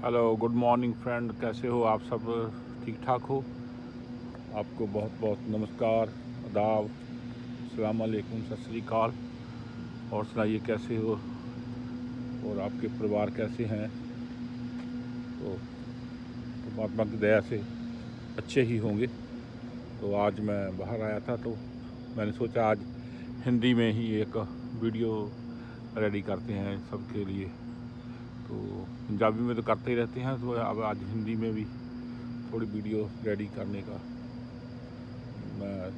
Hello, good morning friend. कैसे हो आप सब? ठीक ठाक हो? आपको बहुत बहुत नमस्कार, आदाब, अस्सलाम वालेकुम, सत श्री अकाल। और सुनाइए कैसे हो और आपके परिवार कैसे हैं? तो परमात्मा की दया से अच्छे ही होंगे। तो आज मैं बाहर आया था तो मैंने सोचा आज हिंदी में ही एक वीडियो रेडी करते हैं सबके लिए। तो पंजाबी में तो करते ही रहते हैं, तो अब आज हिंदी में भी थोड़ी वीडियो रेडी करने का मैं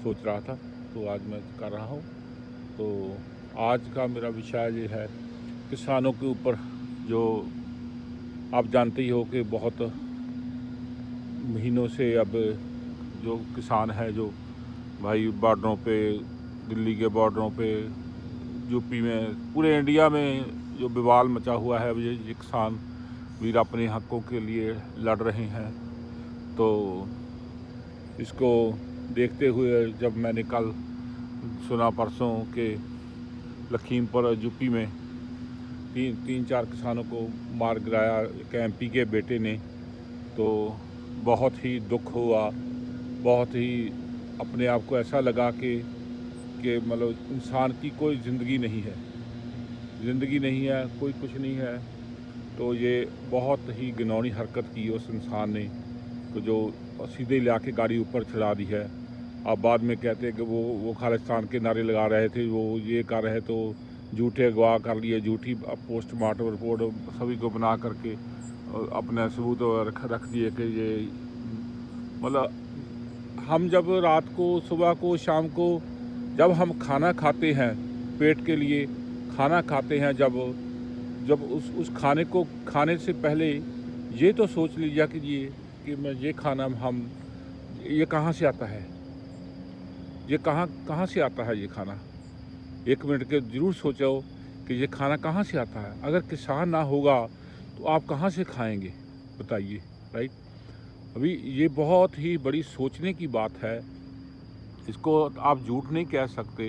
सोच रहा था, तो आज मैं कर रहा हूँ। तो आज का मेरा विषय ये है किसानों के ऊपर। जो आप जानते ही हो कि बहुत महीनों से अब जो किसान है, जो भाई बॉर्डरों पे, दिल्ली के बॉर्डरों पे, यूपी में, पूरे इंडिया में जो बवाल मचा हुआ है, ये किसान वीर अपने हकों के लिए लड़ रहे हैं। तो इसको देखते हुए जब मैंने कल सुना परसों के लखीमपुर यूपी में तीन चार किसानों को मार गिराया एक एमपी के बेटे ने, तो बहुत ही दुख हुआ। बहुत ही अपने आप को ऐसा लगा कि मतलब इंसान की कोई ज़िंदगी नहीं है, कोई कुछ नहीं है। तो ये बहुत ही घिनौनी हरकत की उस इंसान ने, तो जो सीधे ला के गाड़ी ऊपर चढ़ा दी है। अब बाद में कहते हैं कि वो खालिस्तान के नारे लगा रहे थे, वो ये कर रहे, तो झूठे अगवा कर लिए, झूठी पोस्टमार्टम रिपोर्ट सभी को बना करके अपने सबूत रख दिए कि ये मतलब हम जब रात को, सुबह को, शाम को जब हम खाना खाते हैं, पेट के लिए खाना खाते हैं, जब उस खाने को खाने से पहले ये तो सोच लीजिए कि मैं ये खाना हम ये कहाँ से आता है, ये कहाँ से आता है ये खाना। एक मिनट के ज़रूर सोचो कि ये खाना कहाँ से आता है। अगर किसान ना होगा तो आप कहाँ से खाएंगे, बताइए, राइट। अभी ये बहुत ही बड़ी सोचने की बात है। इसको आप झूठ नहीं कह सकते,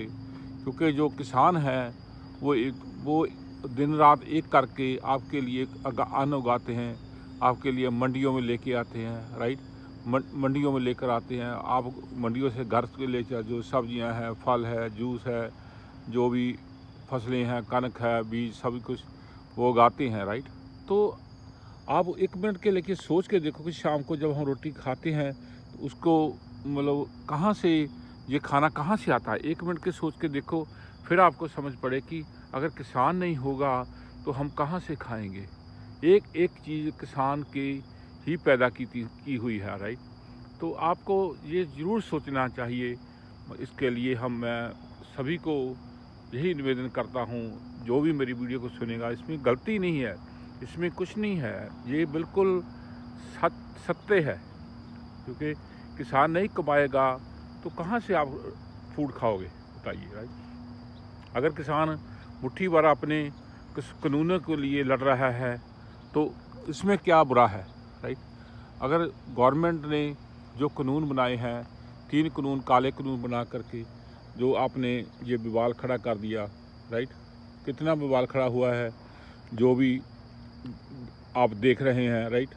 क्योंकि जो किसान है वो दिन रात एक करके आपके लिए अन्न उगाते हैं, आपके लिए मंडियों में लेके आते हैं, राइट। मंडियों में लेकर आते हैं, आप मंडियों से घर के ले जो सब्जियां हैं, फल है, जूस है, जो भी फसलें हैं, कनक है, बीज, सभी कुछ वो उगाते हैं, राइट। तो आप एक मिनट के लेके सोच के देखो कि शाम को जब हम रोटी खाते हैं तो उसको मतलब कहाँ से, ये खाना कहाँ से आता है। एक मिनट के सोच के देखो, फिर आपको समझ पड़े कि अगर किसान नहीं होगा तो हम कहाँ से खाएंगे। एक एक चीज़ किसान की ही पैदा की हुई है, राइट। तो आपको ये ज़रूर सोचना चाहिए। इसके लिए मैं सभी को यही निवेदन करता हूँ, जो भी मेरी वीडियो को सुनेगा, इसमें गलती नहीं है, इसमें कुछ नहीं है, ये बिल्कुल सत्य है। क्योंकि किसान नहीं कमाएगा तो कहाँ से आप फूड खाओगे, बताइए, राइट। अगर किसान मुट्ठी भर अपने कानूनों के लिए लड़ रहा है तो इसमें क्या बुरा है, राइट। अगर गवर्नमेंट ने जो कानून बनाए हैं, 3 कानून, काले कानून बना करके जो आपने ये विवाद खड़ा कर दिया, राइट। कितना विवाद खड़ा हुआ है, जो भी आप देख रहे हैं, राइट।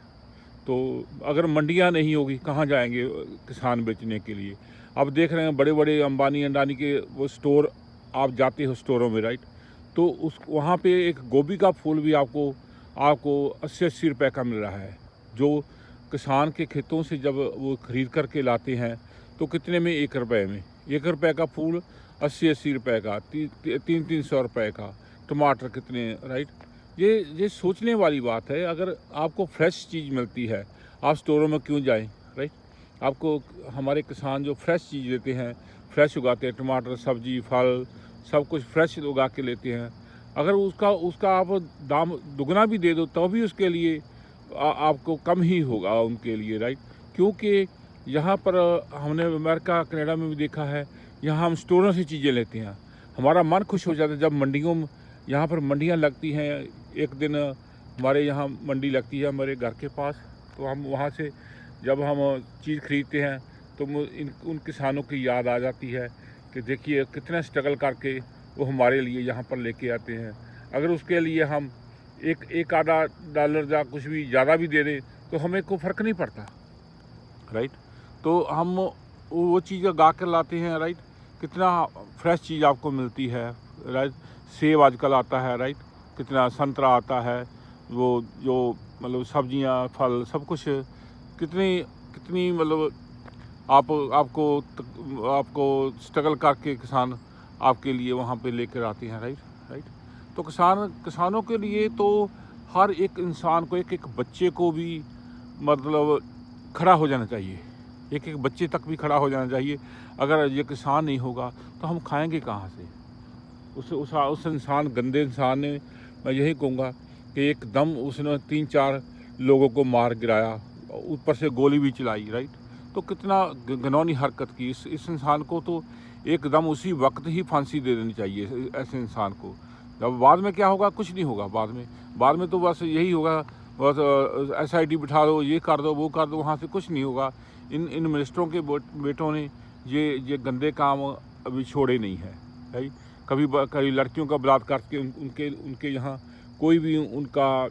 तो अगर मंडियां नहीं होगी कहाँ जाएंगे किसान बेचने के लिए। आप देख रहे हैं बड़े बड़े अंबानी अंडानी के वो स्टोर, आप जाते हो स्टोरों में, राइट। तो उस वहाँ पे एक गोभी का फूल भी आपको 80-80 रुपये का मिल रहा है, जो किसान के खेतों से जब वो ख़रीद करके लाते हैं तो कितने में, 1 रुपये में। 1 रुपये का फूल 80-80 रुपये का, 300 रुपये का। टमाटर कितने, राइट। ये सोचने वाली बात है। अगर आपको फ्रेश चीज़ मिलती है, आप स्टोरों में क्यों जाएं, राइट। आपको हमारे किसान जो फ्रेश चीज़ देते हैं, फ्रेश उगाते हैं, टमाटर, सब्जी, फल, सब कुछ फ्रेश उगा के लेते हैं। अगर उसका आप दाम दुगना भी दे दो तो भी उसके लिए आपको कम ही होगा उनके लिए, राइट। क्योंकि यहाँ पर हमने अमेरिका, कनाडा में भी देखा है, यहाँ हम स्टोरों से चीज़ें लेते हैं। हमारा मन खुश हो जाता है जब मंडियों में, यहाँ पर मंडियाँ लगती हैं। एक दिन हमारे यहाँ मंडी लगती है हमारे घर के पास, तो हम वहाँ से जब हम चीज़ खरीदते हैं तो उन किसानों की याद आ जाती है कि देखिए कितना स्ट्रगल करके वो हमारे लिए यहाँ पर लेके आते हैं। अगर उसके लिए हम एक आधा डॉलर या कुछ भी ज़्यादा भी दे दे तो हमें कोई फ़र्क नहीं पड़ता, राइट। तो हम वो चीज़ गा कर लाते हैं, राइट। कितना फ्रेश चीज़ आपको मिलती है, राइट। सेब आजकल आता है, राइट। कितना संतरा आता है, वो जो मतलब सब्जियां, फल, सब कुछ कितनी कितनी मतलब आपको स्ट्रगल करके किसान आपके लिए वहाँ पे लेकर आते हैं, राइट, राइट। तो किसानों के लिए तो हर एक इंसान को, एक एक बच्चे को भी मतलब खड़ा हो जाना चाहिए, एक एक बच्चे तक भी खड़ा हो जाना चाहिए। अगर ये किसान नहीं होगा तो हम खाएंगे कहाँ से? उस इंसान, गंदे इंसान ने, मैं यही कहूँगा कि एकदम उसने 3-4 लोगों को मार गिराया, ऊपर से गोली भी चलाई, राइट। तो कितना घिनौनी हरकत की। इस इंसान को तो एकदम उसी वक्त ही फांसी दे देनी चाहिए ऐसे इंसान को। अब बाद में क्या होगा? कुछ नहीं होगा। बाद में तो बस यही होगा, बस SIT बिठा दो, ये कर दो, वो कर दो, वहाँ से कुछ नहीं होगा। इन मिनिस्टरों के बेटों ने ये गंदे काम अभी छोड़े नहीं है, राइट। कभी लड़कियों का बलात्कार करके उनके यहाँ कोई भी उनको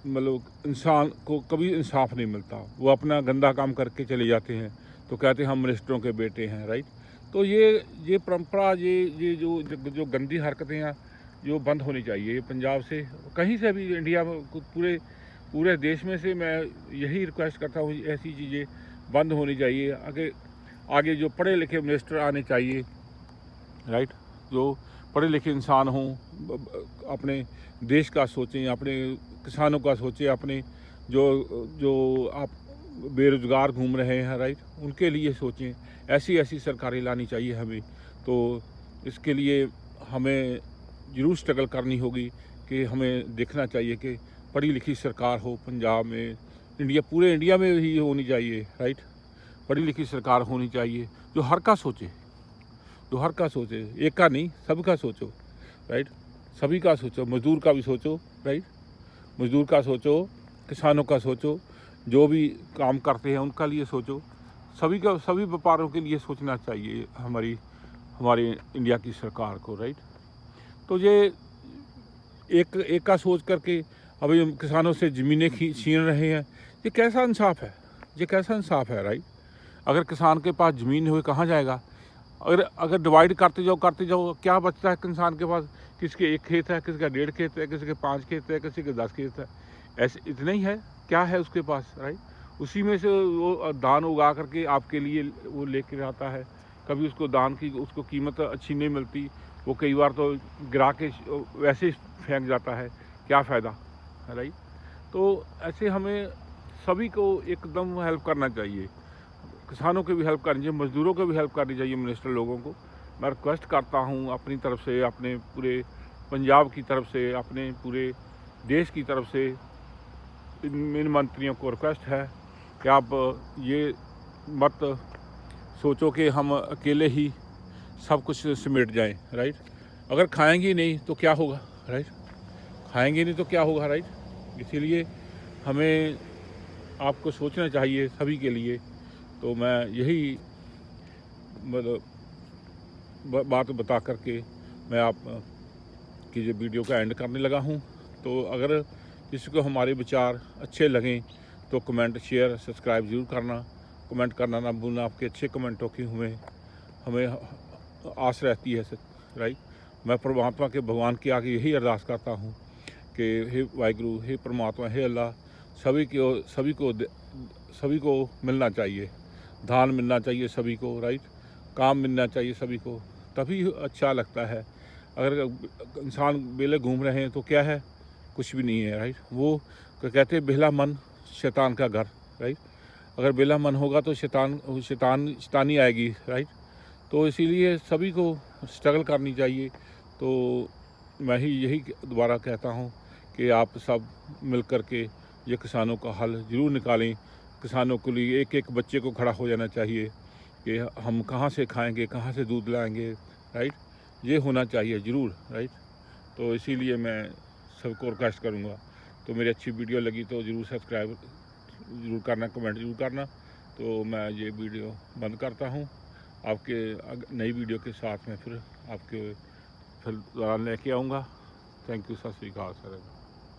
मतलब इंसान को कभी इंसाफ नहीं मिलता। वो अपना गंदा काम करके चले जाते हैं तो कहते हैं हम मिनिस्टरों के बेटे हैं, राइट। तो ये परंपरा, ये जो गंदी हरकतें हैं, जो बंद होनी चाहिए। ये पंजाब से, कहीं से भी इंडिया में, पूरे देश में से मैं यही रिक्वेस्ट करता हूँ, ऐसी चीज़ें बंद होनी चाहिए। आगे जो पढ़े लिखे मिनिस्टर आने चाहिए, राइट। जो पढ़े लिखे इंसान हों, अपने देश का सोचें, अपने किसानों का सोचें, अपने जो आप बेरोज़गार घूम रहे हैं, राइट, उनके लिए सोचें। ऐसी सरकारें लानी चाहिए हमें। तो इसके लिए हमें ज़रूर स्ट्रगल करनी होगी कि हमें देखना चाहिए कि पढ़ी लिखी सरकार हो पंजाब में, पूरे इंडिया में ही होनी चाहिए, राइट। पढ़ी लिखी सरकार होनी चाहिए जो हर का सोचे, एक का नहीं, सबका सोचो, राइट। सभी का सोचो, मज़दूर का भी सोचो, राइट। मज़दूर का सोचो, किसानों का सोचो, जो भी काम करते हैं उनका लिए सोचो। सभी व्यापारों के लिए सोचना चाहिए हमारी इंडिया की सरकार को, राइट। तो ये एक का सोच करके अभी हम किसानों से ज़मीनें छीन रहे हैं, ये कैसा इंसाफ है, राइट। अगर किसान के पास ज़मीन हो, कहाँ जाएगा? अगर डिवाइड करते जाओ, क्या बचता है इंसान के पास? किसके 1 खेत है, किसका 1.5 खेत है, किसी के 5 खेत है, किसी के 10 खेत है। ऐसे इतना ही है, क्या है उसके पास, राइट। उसी में से वो धान उगा करके आपके लिए वो लेकर आता है। कभी उसको धान की उसको कीमत अच्छी नहीं मिलती, वो कई बार तो गिरा के वैसे ही फेंक जाता है। क्या फ़ायदा, राइट। तो ऐसे हमें सभी को एकदम हेल्प करना चाहिए। किसानों की भी हेल्प करनी चाहिए, मज़दूरों की भी हेल्प करनी चाहिए, मिनिस्टर लोगों को। मैं रिक्वेस्ट करता हूँ अपनी तरफ से, अपने पूरे पंजाब की तरफ से, अपने पूरे देश की तरफ से इन मंत्रियों को रिक्वेस्ट है कि आप ये मत सोचो कि हम अकेले ही सब कुछ समेट जाएं, राइट। अगर खाएंगे नहीं तो क्या होगा, राइट। राइट। इसीलिए हमें आपको सोचना चाहिए सभी के लिए। तो मैं यही मतलब बात बता करके मैं आप की जो वीडियो का एंड करने लगा हूँ। तो अगर किसी को हमारे विचार अच्छे लगें तो कमेंट, शेयर, सब्सक्राइब ज़रूर करना। कमेंट करना ना भूलना। आपके अच्छे कमेंटों की हमें आस रहती है, राइट। मैं परमात्मा के, भगवान के आगे यही अरदास करता हूँ कि हे वाहिगुरु, हे परमात्मा, हे अल्लाह, सभी को मिलना चाहिए, धान मिलना चाहिए सभी को, राइट। काम मिलना चाहिए सभी को, तभी अच्छा लगता है। अगर इंसान बेले घूम रहे हैं तो क्या है? कुछ भी नहीं है, राइट। वो कहते हैं बेला मन शैतान का घर, राइट। अगर बेला मन होगा तो शैतानी आएगी, राइट। तो इसीलिए सभी को स्ट्रगल करनी चाहिए। तो मैं यही दोबारा कहता हूँ कि आप सब मिल कर के ये किसानों का हल ज़रूर निकालें। किसानों के लिए एक एक बच्चे को खड़ा हो जाना चाहिए कि हम कहाँ से खाएंगे, कहाँ से दूध लाएंगे, राइट। ये होना चाहिए ज़रूर, राइट। तो इसीलिए मैं सबको रिक्वेस्ट करूँगा। तो मेरी अच्छी वीडियो लगी तो ज़रूर सब्सक्राइब ज़रूर करना, कमेंट ज़रूर करना। तो मैं ये वीडियो बंद करता हूँ। आपके नई वीडियो के साथ में फिर दोबारा लेके आऊँगा। ਥੈਂਕ ਯੂ, ਸਤਿ ਸ਼੍ਰੀ ਅਕਾਲ ਸਰ।